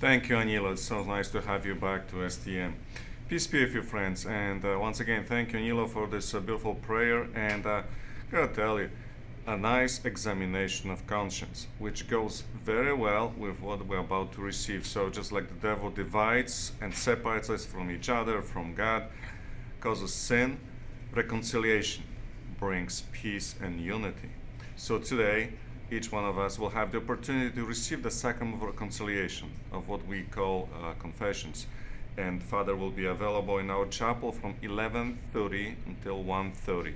Thank you, Anilo. It's so nice to have you back to STM. Peace be with you, friends. And once again, thank you, Anilo, for this beautiful prayer. And gotta tell you, a nice examination of conscience, which goes very well with what we're about to receive. So just like the devil divides and separates us from each other, from God, causes sin, reconciliation brings peace and unity. So today, each one of us will have the opportunity to receive the sacrament of reconciliation, of what we call confessions. And Father will be available in our chapel from 11:30 until 1:30.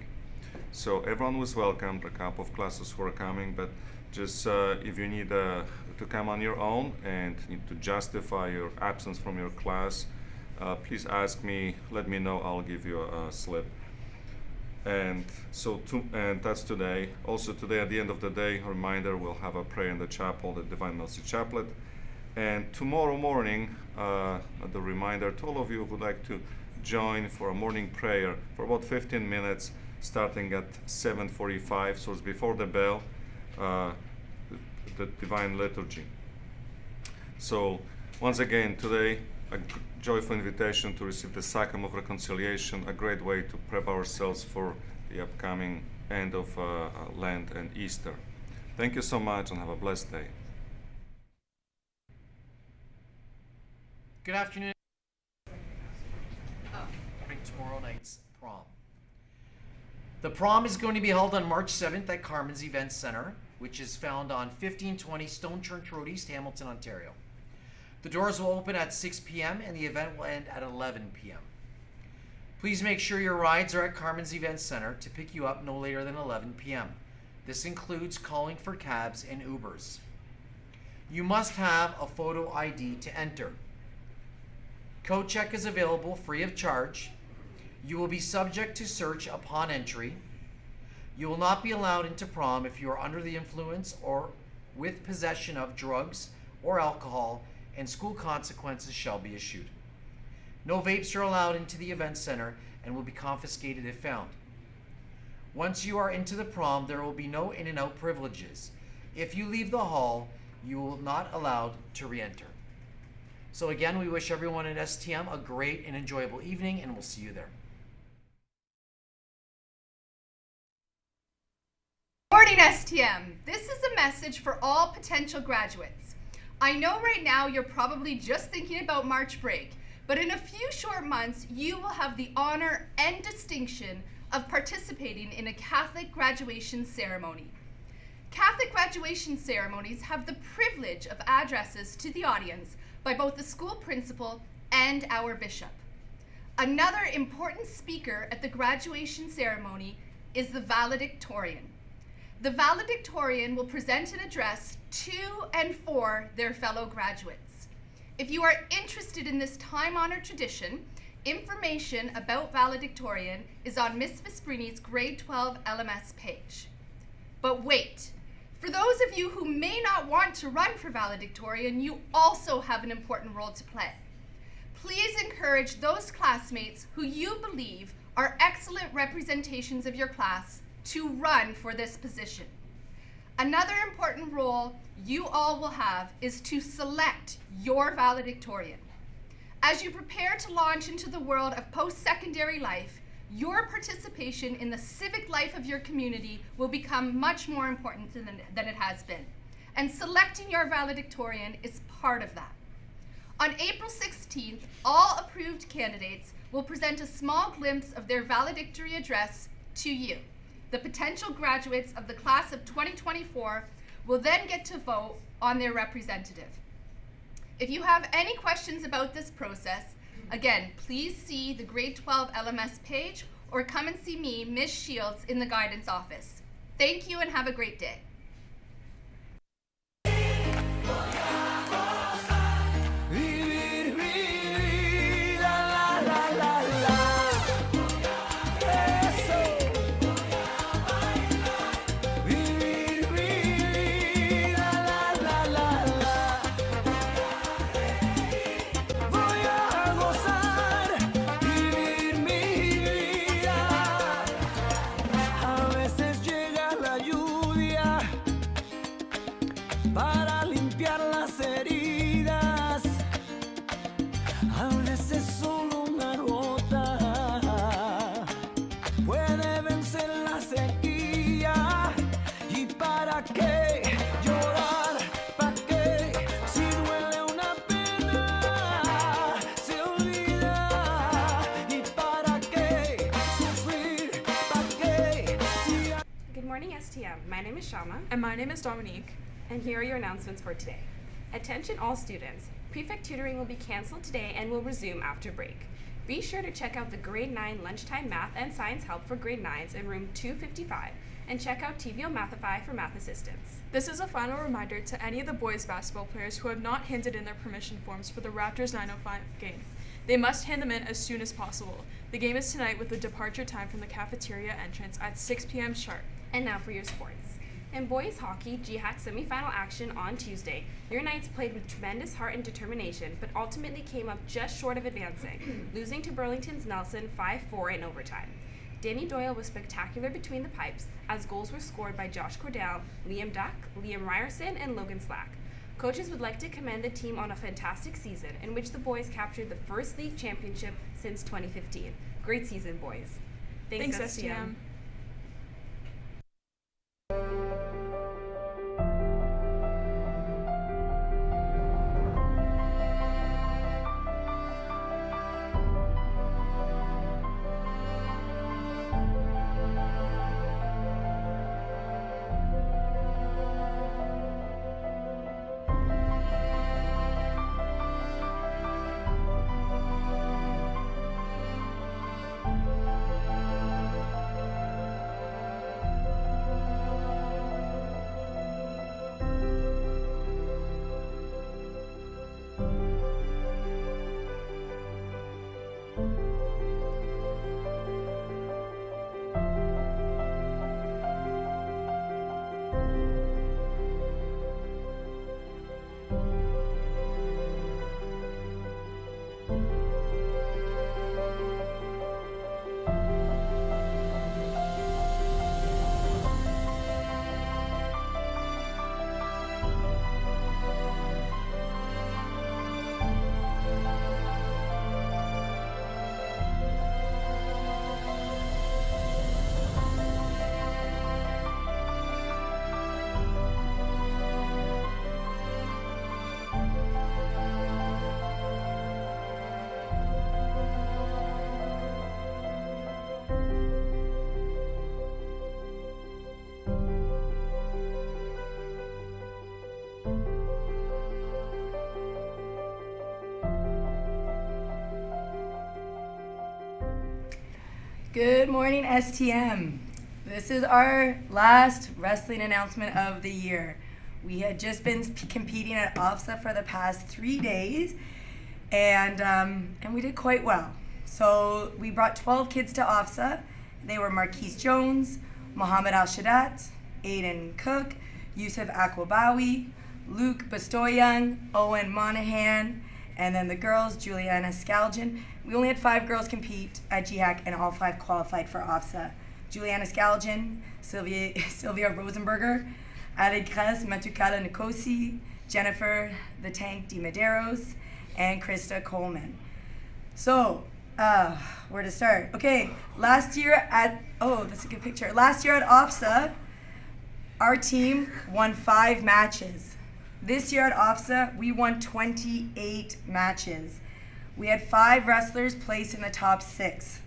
So everyone was welcome, a couple of classes who are coming, but just if you need to come on your own and need to justify your absence from your class, please ask me, let me know, I'll give you a slip. And that's today. Also today at the end of the day, a reminder, we'll have a prayer in the chapel, the Divine Mercy Chaplet. And tomorrow morning, the reminder to all of you who would like to join for a morning prayer for about 15 minutes, starting at 7:45, so it's before the bell, the Divine Liturgy. So once again, today, a joyful invitation to receive the Sacrament of Reconciliation, a great way to prepare ourselves for the upcoming end of Lent and Easter. Thank you so much and have a blessed day. Good afternoon. Tomorrow night's prom. The prom is going to be held on March 7th at Carmen's Event Center, which is found on 1520 Stone Church Road, East Hamilton, Ontario. The doors will open at 6 p.m. and the event will end at 11 p.m. Please make sure your rides are at Carmen's Event Center to pick you up no later than 11 p.m. This includes calling for cabs and Ubers. You must have a photo ID to enter. Code check is available free of charge. You will be subject to search upon entry. You will not be allowed into prom if you are under the influence or with possession of drugs or alcohol, and school consequences shall be issued. No vapes are allowed into the event center and will be confiscated if found. Once you are into the prom, there will be no in and out privileges. If you leave the hall, you will not allowed to re-enter. So again, we wish everyone at STM a great and enjoyable evening, and we'll see you there. Morning, STM. This is a message for all potential graduates. I know right now you're probably just thinking about March break, but in a few short months, you will have the honor and distinction of participating in a Catholic graduation ceremony. Catholic graduation ceremonies have the privilege of addresses to the audience by both the school principal and our bishop. Another important speaker at the graduation ceremony is the valedictorian. The valedictorian will present an address to and for their fellow graduates. If you are interested in this time-honored tradition, information about valedictorian is on Miss Vesprini's grade 12 LMS page. But wait, for those of you who may not want to run for valedictorian, you also have an important role to play. Please encourage those classmates who you believe are excellent representations of your class to run for this position. Another important role you all will have is to select your valedictorian. As you prepare to launch into the world of post-secondary life, your participation in the civic life of your community will become much more important than it has been. And selecting your valedictorian is part of that. On April 16th, all approved candidates will present a small glimpse of their valedictory address to you. The potential graduates of the class of 2024 will then get to vote on their representative. If you have any questions about this process, again, please see the grade 12 LMS page or come and see me, Ms. Shields, in the guidance office. Thank you and have a great day. para limpiar la morning, STM. My name is Shama. And my name is Dominique. And here are your announcements for today. Attention all students. Prefect tutoring will be canceled today and will resume after break. Be sure to check out the grade 9 lunchtime math and science help for grade 9s in room 255 and check out TVO Mathify for math assistance. This is a final reminder to any of the boys basketball players who have not handed in their permission forms for the Raptors 905 game. They must hand them in as soon as possible. The game is tonight with the departure time from the cafeteria entrance at 6 p.m. sharp. And now for your sports. In boys hockey, GHAC semifinal action on Tuesday, your Knights played with tremendous heart and determination, but ultimately came up just short of advancing, losing to Burlington's Nelson 5-4 in overtime. Danny Doyle was spectacular between the pipes, as goals were scored by Josh Cordell, Liam Duck, Liam Ryerson, and Logan Slack. Coaches would like to commend the team on a fantastic season in which the boys captured the first league championship since 2015. Great season, boys. Thanks STM. Good morning, STM. This is our last wrestling announcement of the year. We had just been competing at OFSA for the past 3 days, and we did quite well. So we brought 12 kids to OFSA. They were Marquise Jones, Mohammed Al-Shadat, Aiden Cook, Yusuf Akwabawi, Luke Bastoyang, Owen Monahan, and then the girls, Juliana Scalgin. We only had 5 girls compete at GHAC, and all 5 qualified for OFSA. Juliana Scalgin, Sylvia Rosenberger, Alegres Matukala Nkosi, Jennifer the Tank Di Medeiros, and Krista Coleman. So, where to start? Okay, last year at OFSA, our team won 5 matches. This year at OFSA, we won 28 matches. We had 5 wrestlers placed in the top 6.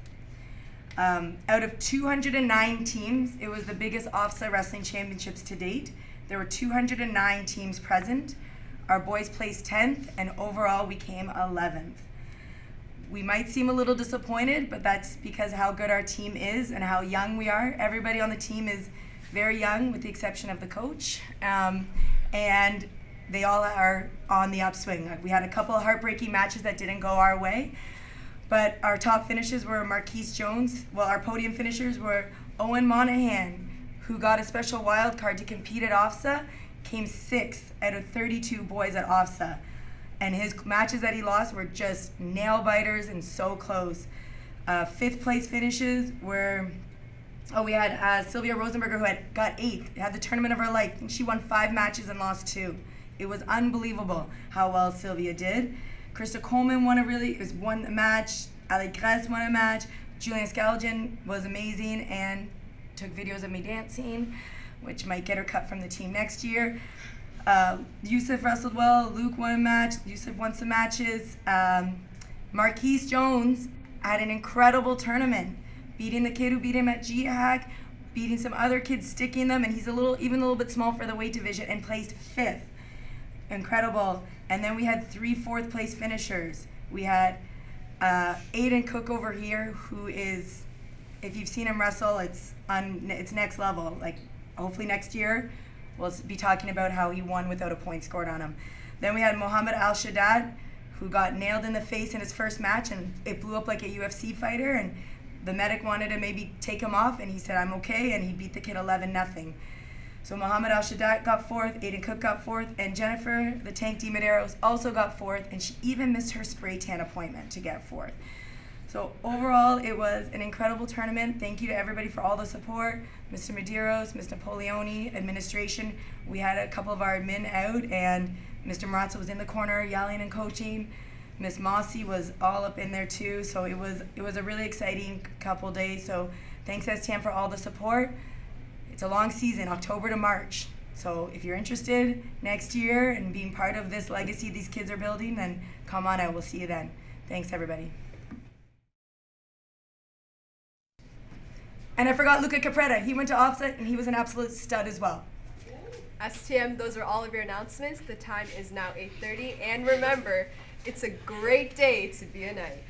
Out of 209 teams, it was the biggest OFSA wrestling championships to date. There were 209 teams present. Our boys placed 10th, and overall we came 11th. We might seem a little disappointed, but that's because how good our team is and how young we are. Everybody on the team is very young, with the exception of the coach. And they all are on the upswing. Like, we had a couple of heartbreaking matches that didn't go our way, but our top finishes were Marquise Jones. Well, our podium finishers were Owen Monahan, who got a special wild card to compete at OFSA, came 6th out of 32 boys at OFSA. And his matches that he lost were just nail biters and so close. 5th place finishes were, we had Sylvia Rosenberger, who got 8th, had the tournament of her life. I think she won 5 matches and lost 2. It was unbelievable how well Sylvia did. Krista Coleman won a match. Alegres won a match. Julian Scalgin was amazing and took videos of me dancing, which might get her cut from the team next year. Yusuf wrestled well. Luke won a match. Yusuf won some matches. Marquise Jones had an incredible tournament, beating the kid who beat him at GHAC, beating some other kids, sticking them, and he's even a little bit small for the weight division, and placed 5th. Incredible. And then we had 3 4th place finishers. We had Aiden Cook over here, who is, if you've seen him wrestle, it's next level. Like, hopefully next year we'll be talking about how he won without a point scored on him. Then we had Mohammed Al-Shaddad, who got nailed in the face in his first match, and it blew up like a UFC fighter, and the medic wanted to maybe take him off, and he said, I'm okay, and he beat the kid 11-0. So Mohammed Al-Shaddad got 4th, Aiden Cook got 4th, and Jennifer, the Tank DiMaderos, also got 4th, and she even missed her spray tan appointment to get 4th. So overall, it was an incredible tournament. Thank you to everybody for all the support. Mr. Medeiros, Ms. Napoleone, administration. We had a couple of our admin out, and Mr. Marazzo was in the corner yelling and coaching. Miss Mossy was all up in there too. So it was a really exciting couple days. So thanks STM for all the support. It's a long season, October to March. So if you're interested next year and being part of this legacy these kids are building, then come on out. We'll see you then. Thanks, everybody. And I forgot Luca Capretta. He went to offset, and he was an absolute stud as well. STM, those are all of your announcements. The time is now 8:30. And remember, it's a great day to be a knight.